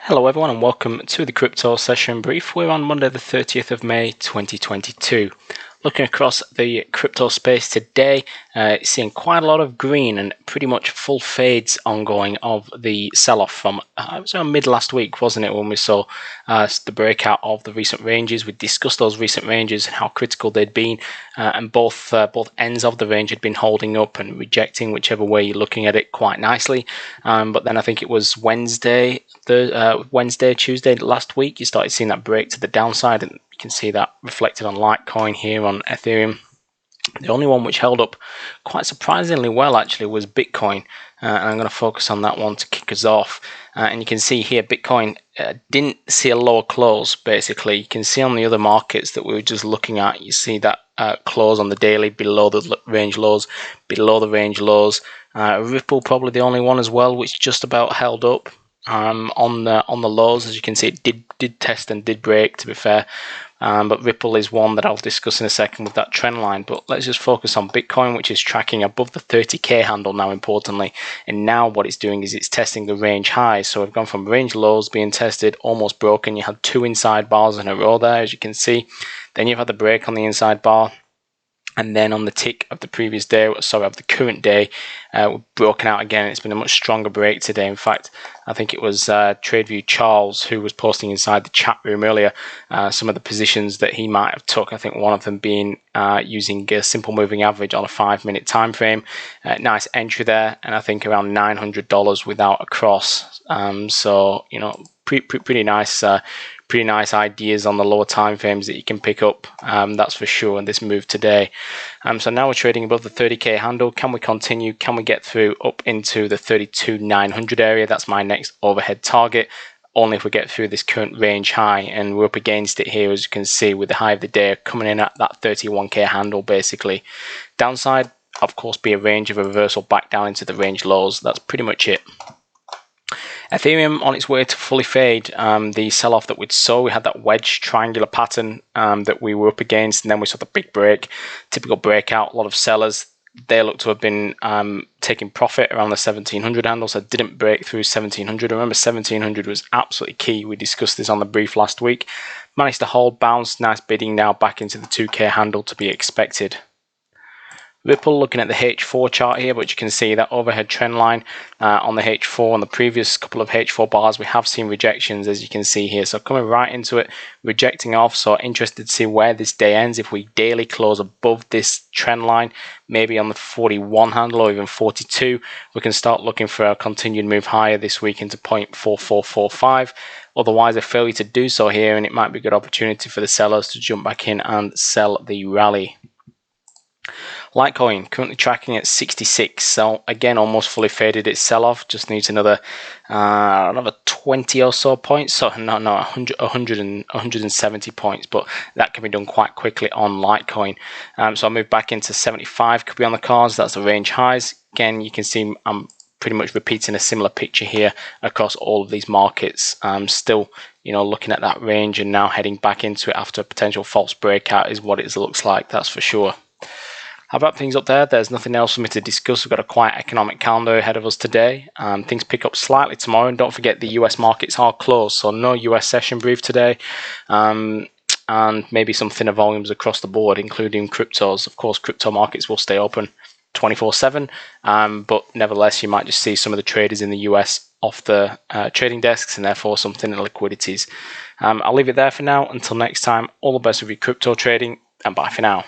Hello everyone and welcome to the crypto session brief. We're on Monday the 30th of May 2022. Looking across the crypto space today, seeing quite a lot of green and pretty much full fades ongoing of the sell-off from it was around mid last week, wasn't it, when we saw the breakout of the recent ranges. We discussed those recent ranges and how critical they'd been, and both ends of the range had been holding up and rejecting, whichever way you're looking at it, quite nicely. But then I think it was Tuesday last week, you started seeing that break to the downside, and you can see that reflected on Litecoin here on Ethereum. The only one which held up quite surprisingly well actually was Bitcoin, and I'm going to focus on that one to kick us off. And you can see here Bitcoin didn't see a lower close. Basically, you can see on the other markets that we were just looking at, you see that close on the daily below the range lows, Ripple probably the only one as well which just about held up on the lows. As you can see, it did test and did break, to be fair, but Ripple is one that I'll discuss in a second with that trend line. But let's just focus on Bitcoin, which is tracking above the 30k handle now, importantly. And now what it's doing is it's testing the range highs. So we've gone from range lows being tested, almost broken. You had two inside bars in a row there, as you can see. Then you've had the break on the inside bar, and then on the tick of the previous day, of the current day, we've broken out again. It's been a much stronger break today. In fact, I think it was TradeView Charles who was posting inside the chat room earlier some of the positions that he might have took. I think one of them being using a simple moving average on a 5-minute time frame. Nice entry there, and I think around $900 without a cross. So you know, pretty nice. Pretty nice ideas on the lower time frames that you can pick up, that's for sure, in this move today. So now we're trading above the 30k handle. Can we continue? Can we get through up into the 32,900 area? That's my next overhead target, only if we get through this current range high, and we're up against it here, as you can see, with the high of the day coming in at that 31k handle basically. Downside, of course, be a range of a reversal back down into the range lows. That's pretty much it. Ethereum on its way to fully fade. The sell-off that we saw, we had that wedge triangular pattern that we were up against, and then we saw the big break, typical breakout. A lot of sellers, they look to have been taking profit around the 1700 handle, so didn't break through 1700. Remember, 1700 was absolutely key. We discussed this on the brief last week. Managed to hold, bounce, nice bidding now back into the 2k handle to be expected. Ripple, looking at the H4 chart here, but you can see that overhead trend line on the H4. On the previous couple of H4 bars, we have seen rejections, as you can see here. So coming right into it, rejecting off. So interested to see where this day ends. If we daily close above this trend line, maybe on the 41 handle or even 42, we can start looking for a continued move higher this week into 0.4445. Otherwise, a failure to do so here, and it might be a good opportunity for the sellers to jump back in and sell the rally. Litecoin currently tracking at 66, so again almost fully faded its sell-off. Just needs another 20 or so points. So no, 170 points, but that can be done quite quickly on Litecoin. So I'll move back into 75. Could be on the cards. That's the range highs. Again, you can see I'm pretty much repeating a similar picture here across all of these markets. Still, you know, looking at that range and now heading back into it after a potential false breakout is what it looks like. That's for sure. I'll wrap things up there. There's nothing else for me to discuss. We've got a quiet economic calendar ahead of us today. Things pick up slightly tomorrow, and don't forget the US markets are closed, so no US session brief today, and maybe some thinner volumes across the board, including cryptos. Of course, crypto markets will stay open 24/7, but nevertheless, you might just see some of the traders in the US off the trading desks, and therefore some thinner liquidities. I'll leave it there for now. Until next time, all the best with your crypto trading, and bye for now.